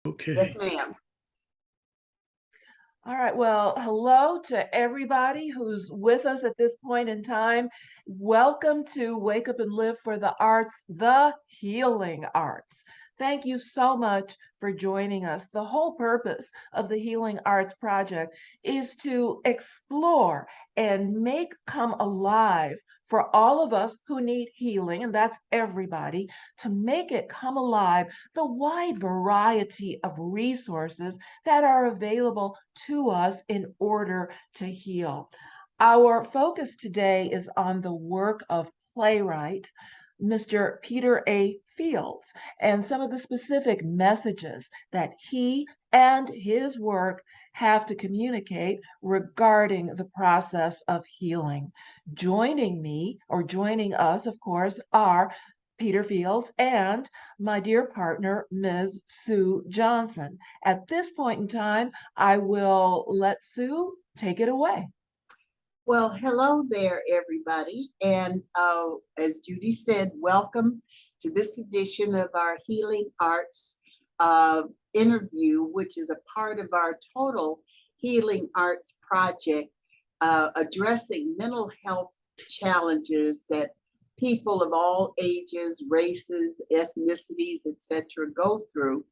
Yes, Okay. ma'am. All right. Well, hello to everybody who's with us at this point in time. Welcome to Wake Up and Live for the Arts, the Healing Arts. Thank you so much for joining us. The whole purpose of the Healing Arts Project is to explore and make come alive for all of us who need healing, and that's everybody, to make it come alive the wide variety of resources that are available to us in order to heal. Our focus today is on the work of playwright Mr. Peter A. Fields and some of the specific messages that he and his work have to communicate regarding the process of healing. Joining me, or joining us, of course, are Peter Fields and my dear partner, Ms. Sue Johnson. At this point in time, I will let Sue take it away. Well, hello there, everybody. And as Judy said, welcome to this edition of our Healing Arts uh, interview, which is a part of our total Healing Arts project, addressing mental health challenges that people of all ages, races, ethnicities, etc., go through.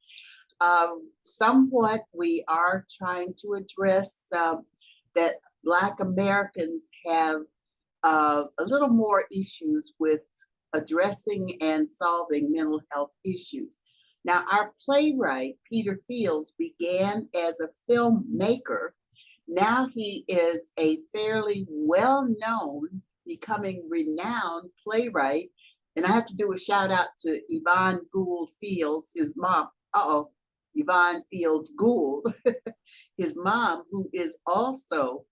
Somewhat, we are trying to address that Black Americans have a little more issues with addressing and solving mental health issues. Now, our playwright, Peter Fields, began as a filmmaker. Now he is a fairly well known, becoming renowned playwright. And I have to do a shout out to Yvonne Gould Fields, his mom. Yvonne Fields Gould, his mom, who is also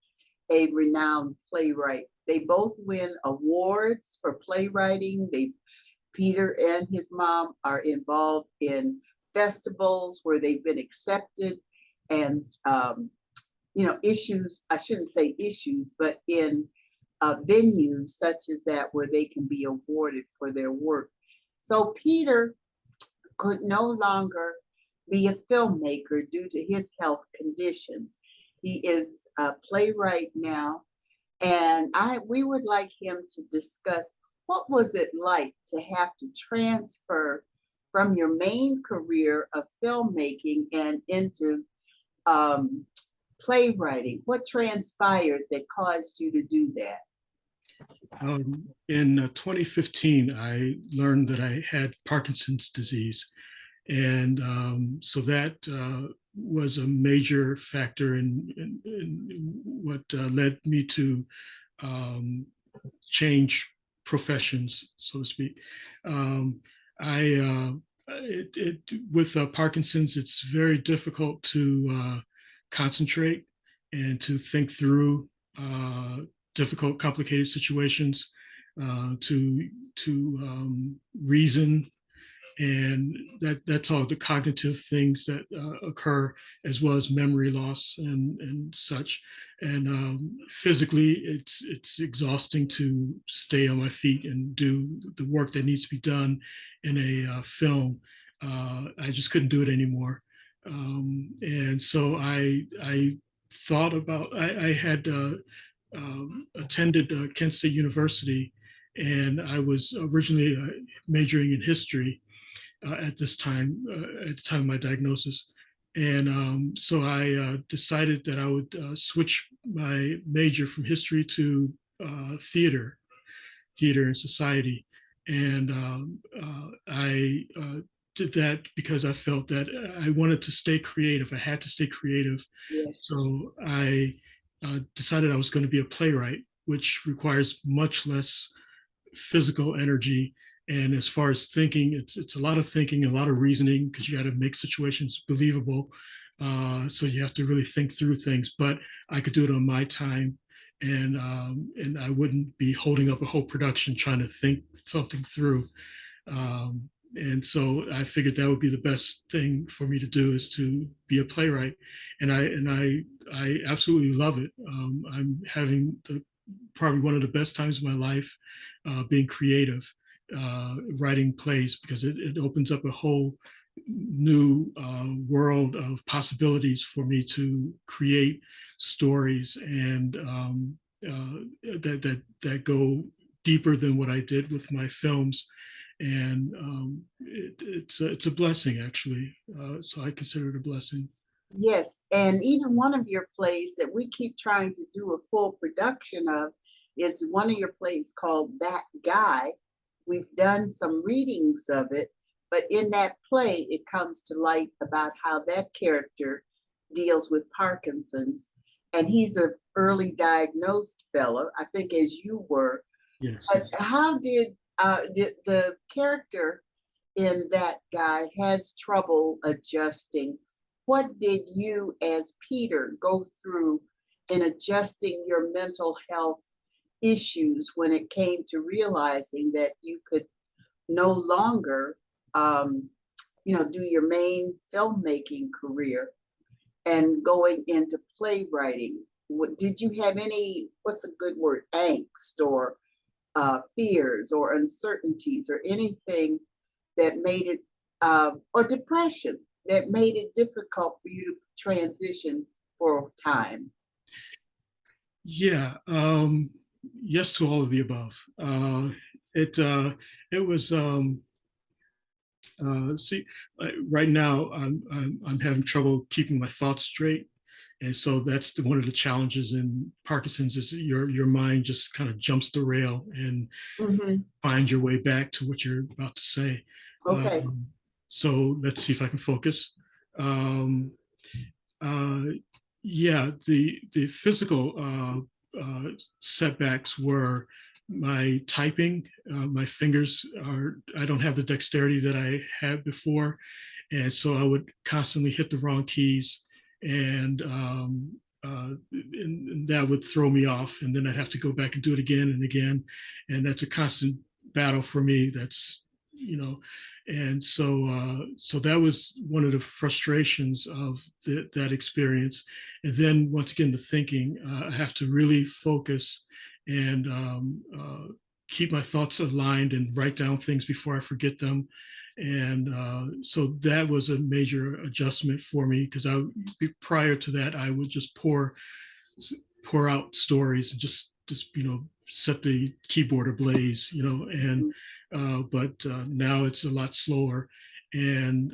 a renowned playwright. They both win awards for playwriting. Peter and his mom are involved in festivals where they've been accepted, and issues. I shouldn't say issues, but in venues such as that where they can be awarded for their work. So Peter could no longer be a filmmaker due to his health conditions. He is a playwright now, and we would like him to discuss what was it like to have to transfer from your main career of filmmaking and into playwriting. What transpired that caused you to do that? In 2015, I learned that I had Parkinson's disease. And so that was a major factor in what led me to change professions, so to speak. I with Parkinson's, it's very difficult to concentrate and to think through difficult, complicated situations, to reason, and that's all the cognitive things that occur, as well as memory loss and such. And physically, it's exhausting to stay on my feet and do the work that needs to be done in a film. I just couldn't do it anymore, and so I thought about. I had attended Kent State University, and I was originally majoring in history at this time, at the time of my diagnosis. And so I decided that I would switch my major from history to theater, theater and society. And I did that because I felt that I wanted to stay creative. I had to stay creative. Yes. So I decided I was going to be a playwright, which requires much less physical energy. And as far as thinking, it's a lot of thinking, a lot of reasoning, because you got to make situations believable. So you have to really think through things. But I could do it on my time, and I wouldn't be holding up a whole production trying to think something through. And so I figured that would be the best thing for me to do, is to be a playwright, and I absolutely love it. I'm having probably one of the best times of my life being creative, writing plays, because it opens up a whole new world of possibilities for me to create stories and that go deeper than what I did with my films. And it's a blessing, actually. So I consider it a blessing. Yes, and even one of your plays that we keep trying to do a full production of is one of your plays called That Guy. We've done some readings of it, but in that play, it comes to light about how that character deals with Parkinson's. And he's an early diagnosed fellow, I think, as you were. Yes. But how did the character in That Guy has trouble adjusting? What did you, as Peter, go through in adjusting your mental health issues when it came to realizing that you could no longer, um, do your main filmmaking career and going into playwriting? Did you have any, what's a good word, angst or fears or uncertainties or anything that made it, or depression that made it difficult for you to transition for time? Yeah. Yes to all of the above. It it was see, right now I'm having trouble keeping my thoughts straight, and so that's one of the challenges in Parkinson's is that your mind just kind of jumps the rail and Mhm. find your way back to what you're about to say. Okay. So let's see if I can focus. Um, uh, yeah, the physical setbacks were my typing. My fingers are, I don't have the dexterity that I had before, and so I would constantly hit the wrong keys, and that would throw me off, and then I'd have to go back and do it again and again, and that's a constant battle for me. That's, and so that was one of the frustrations of that experience. And then once again, the thinking, I have to really focus and keep my thoughts aligned and write down things before I forget them. And so that was a major adjustment for me, because prior to that I would just pour out stories and just set the keyboard ablaze, and Mhm. but now it's a lot slower, and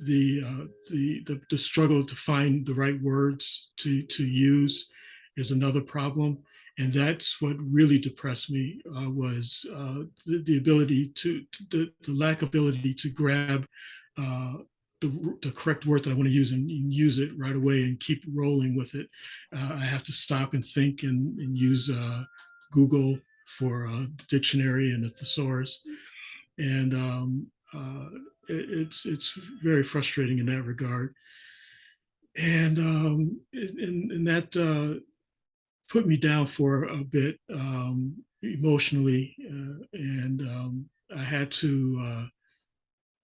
the struggle to find the right words to use is another problem. And that's what really depressed me, was the ability the lack of ability to grab uh, the correct word that I want to use and use it right away and keep rolling with it. I have to stop and think and use Google for the dictionary and the thesaurus. And it's very frustrating in that regard. And that put me down for a bit, emotionally, and I had to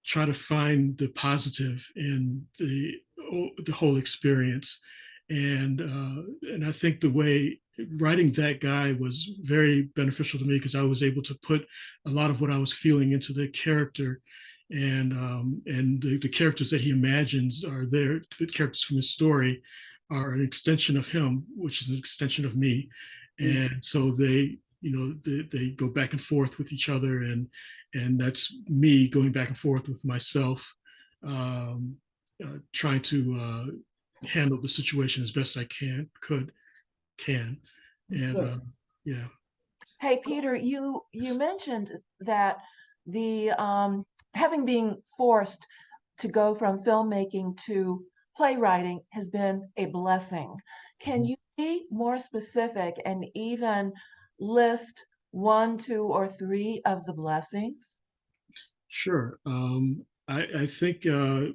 try to find the positive in the whole experience. And I think the way writing That Guy was very beneficial to me, because I was able to put a lot of what I was feeling into the character, and the characters that he imagines are there. The characters from his story are an extension of him, which is an extension of me, Mm. and so they go back and forth with each other, and that's me going back and forth with myself, um, trying to handle the situation as best I can, and Good. yeah. Hey, Peter, you mentioned that the having being forced to go from filmmaking to playwriting has been a blessing. Can you be more specific and even list one, two, or three of the blessings? Sure. I think the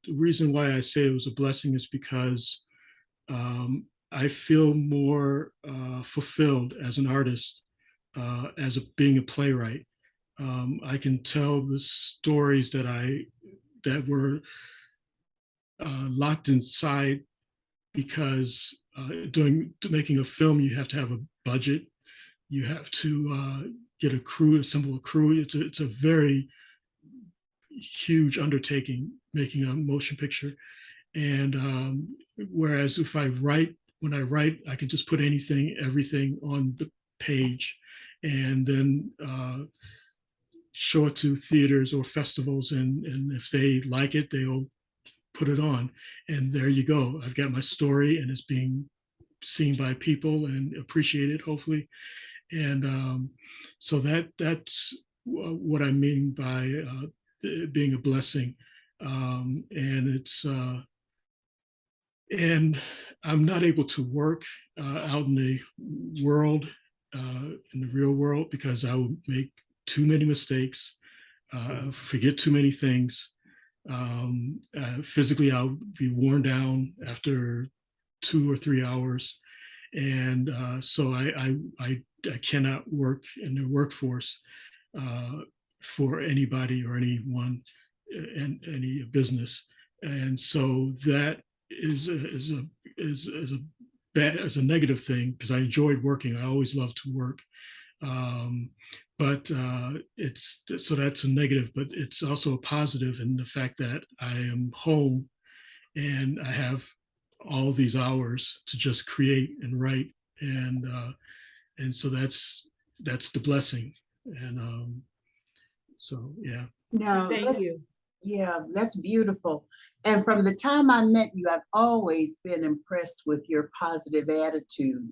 reason why I say it was a blessing is because I feel more fulfilled as an artist, being a playwright. I can tell the stories that were locked inside, because making a film, you have to have a budget. You have to get a crew, assemble a crew. It's a very huge undertaking making a motion picture. And whereas if I write, when I write, I can just put anything, everything on the page, and then show it to theaters or festivals, and if they like it, they'll put it on, and there you go. I've got my story, and it's being seen by people and appreciated, hopefully. And so that's what I mean by being a blessing. And it's and I'm not able to work out in the world, in the real world, because I would make too many mistakes, forget too many things. Physically, I'll be worn down after 2 or 3 hours, and so I cannot work in the workforce for anybody or anyone and any business. And so that is a bad, as a negative thing, because I enjoyed working. I always loved to work. But it's, so that's a negative, but it's also a positive in the fact that I am home and I have all these hours to just create and write, and so that's the blessing. And so yeah. Now, Thank you. yeah, that's beautiful. And from the time I met you, I've always been impressed with your positive attitude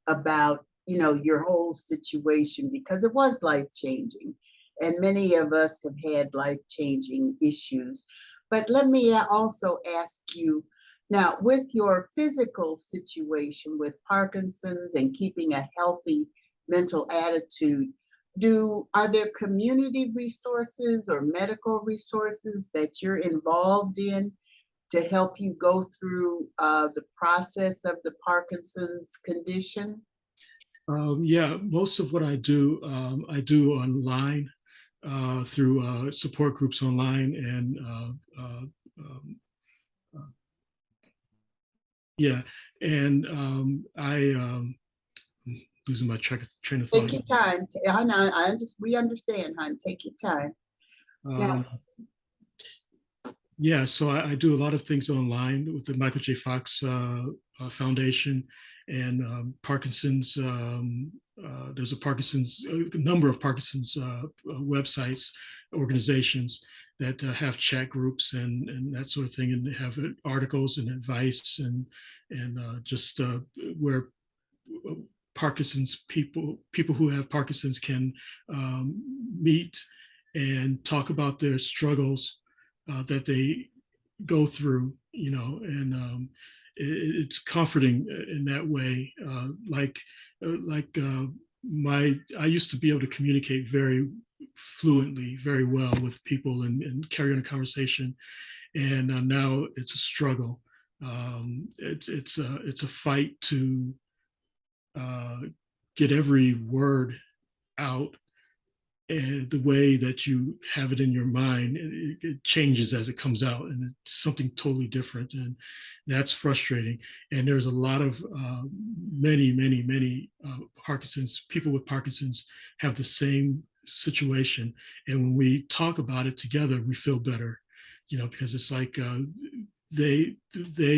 about, your whole situation, because it was life-changing. And many of us have had life-changing issues. But let me also ask you, now, with your physical situation with Parkinson's and keeping a healthy mental attitude, are there community resources or medical resources that you're involved in to help you go through the process of the Parkinson's condition? Yeah, most of what I do online through support groups online, and yeah, and losing my train of thought. Take your time. I know. We understand, hon. Take your time. Um, yeah, so I do a lot of things online with the Michael J. Fox Foundation, and Parkinson's. There's a number of Parkinson's websites, organizations that have chat groups and that sort of thing, and they have articles and advice, and just where Parkinson's people who have Parkinson's can meet and talk about their struggles that they go through, and it's comforting in that way. I used to be able to communicate very fluently, very well with people, and carry on a conversation, and now it's a struggle. It's a fight to get every word out, and the way that you have it in your mind, it changes as it comes out, and it's something totally different, and that's frustrating. And there's a lot of many Parkinson's people with Parkinson's have the same situation, and when we talk about it together, we feel better, because it's like they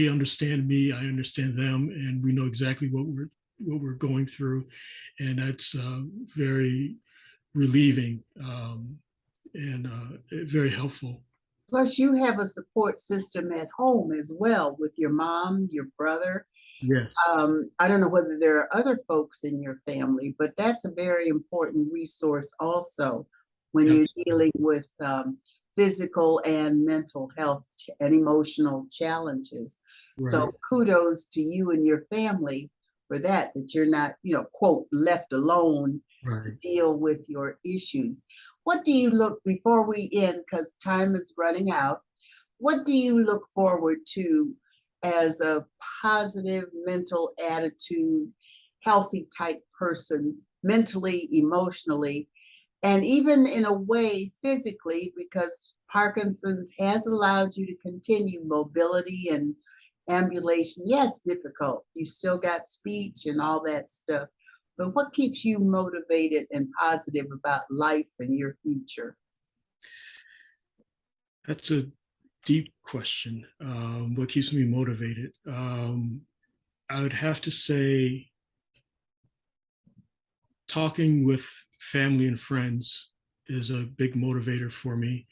understand me, I understand them, and we know exactly what we're going through, and that's very relieving, and very helpful. Plus, you have a support system at home as well with your mom, your brother. Yes. I don't know whether there are other folks in your family, but that's a very important resource also when Yep. you're dealing with physical and mental health and emotional challenges. Right. So kudos to you and your family for that you're not, quote, left alone to Right. deal with your issues. What do you look, before we end, because time is running out, what do you look forward to as a positive mental attitude, healthy type person, mentally, emotionally, and even in a way physically, because Parkinson's has allowed you to continue mobility and ambulation? Yeah, it's difficult. You still got speech and all that stuff. But what keeps you motivated and positive about life and your future? That's a deep question. What keeps me motivated? I would have to say talking with family and friends is a big motivator for me.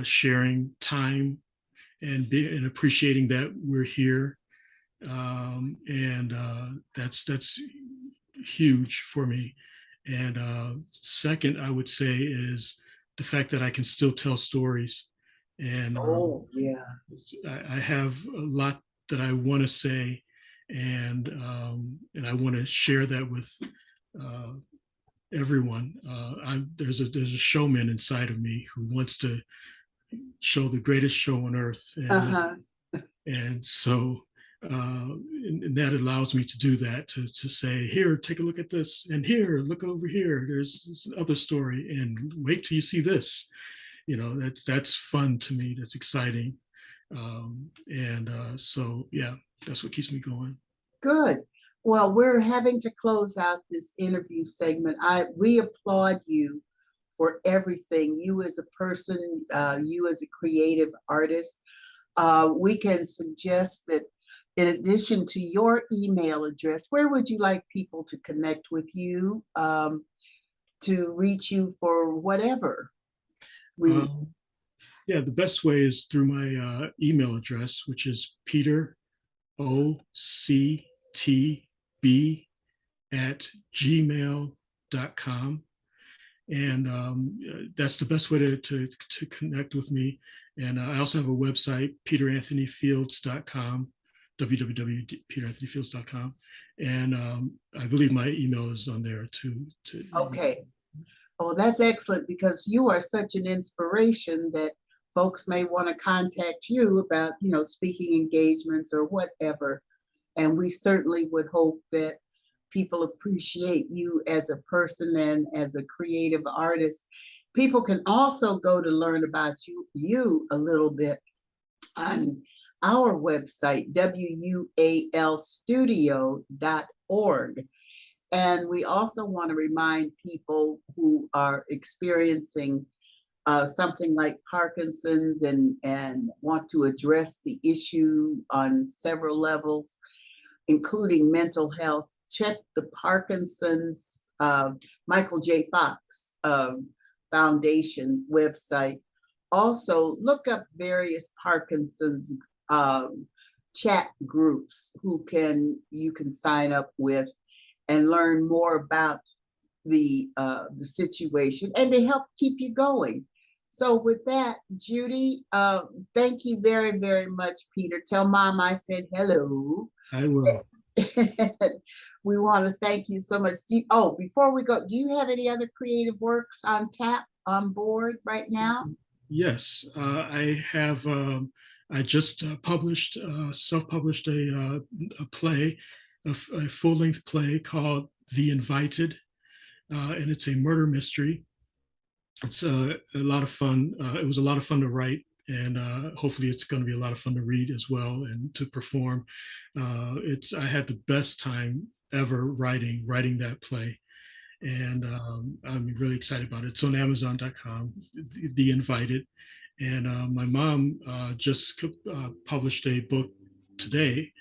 Sharing time and appreciating that we're here, and that's huge for me. And second, I would say is the fact that I can still tell stories, and Oh, yeah. I have a lot that I want to say, and I want to share that with uh, everyone. There's a showman inside of me who wants to show the greatest show on earth, Uh-huh. and so and that allows me to do that, to say, here, take a look at this, and here, look over here, there's this other story, and wait till you see this. That's fun to me, that's exciting. And so yeah, that's what keeps me going. Good. Well, we're having to close out this interview segment. We applaud you for everything. You as a person, you as a creative artist. We can suggest that in addition to your email address, where would you like people to connect with you, to reach you for whatever reason? Yeah, the best way is through my email address, which is Peter octb@gmail.com. And that's the best way to connect with me. And I also have a website, peteranthonyfields.com, www.peteranthonyfields.com. And I believe my email is on there too. Okay. Oh, that's excellent because you are such an inspiration that folks may want to contact you about, speaking engagements or whatever. And we certainly would hope that people appreciate you as a person and as a creative artist. People can also go to learn about you a little bit on our website, wualstudio.org. And we also want to remind people who are experiencing something like Parkinson's and want to address the issue on several levels, including mental health. Check the Parkinson's Michael J. Fox Foundation website. Also, look up various Parkinson's chat groups you can sign up with and learn more about the situation and to help keep you going. So with that, Judy, thank you very, very much, Peter. Tell Mom I said hello. I will. We want to thank you so much. Before we go, do you have any other creative works on tap on board right now? Yes, I have. I just self-published a play, a full-length play called The Invited, and it's a murder mystery. It's a lot of fun. It was a lot of fun to write, and hopefully it's going to be a lot of fun to read as well and to perform. I had the best time ever writing that play, and I'm really excited about it. It's on Amazon.com, The Invited, and my mom just published a book today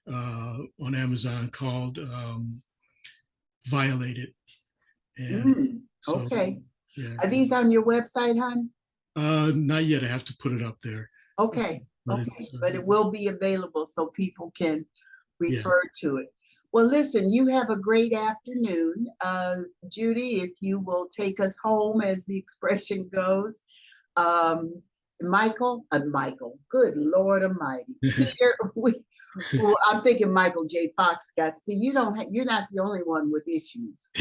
on Amazon called Violated, and so Okay. yeah. Are these on your website, hon? Not yet. I have to put it up there. Okay. But Okay. But it will be available so people can Yeah. refer to it. Well, listen, you have a great afternoon. Judy, if you will take us home, as the expression goes. Michael, good Lord Almighty. Peter, well, I'm thinking Michael J. Fox got, see, you're not the only one with issues.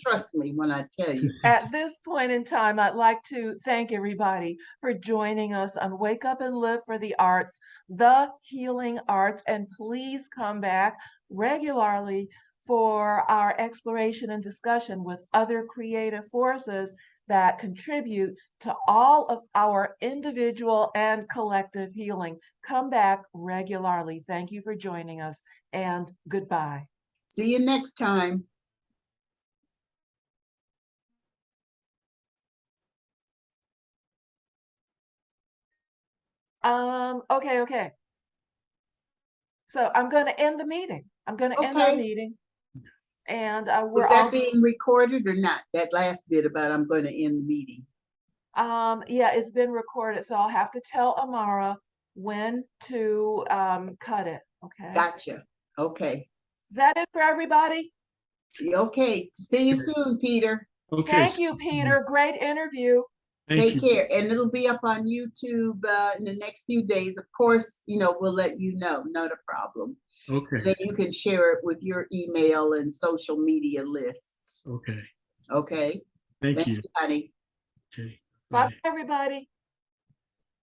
Trust me when I tell you. At this point in time, I'd like to thank everybody for joining us on Wake Up and Live for the Arts, the Healing Arts, and please come back regularly for our exploration and discussion with other creative forces that contribute to all of our individual and collective healing. Come back regularly. Thank you for joining us, and goodbye. See you next time. Okay. So I'm going to end the meeting. I'm going to end our Okay. meeting. And Was we're that all, being recorded or not? That last bit about I'm going to end the meeting. yeah, it's been recorded. So I'll have to tell Amara when to cut it. Okay. Gotcha. Okay. Is that it for everybody? Okay. See you soon, Peter. Okay. Thank you, Peter. Great interview. Thank Take you. care. And it'll be up on YouTube in the next few days. Of course, we'll let you know. Not a problem. Okay. Then you can share it with your email and social media lists. Okay. Okay. Thank Thank you. you, honey. Okay. Bye, Bye. everybody.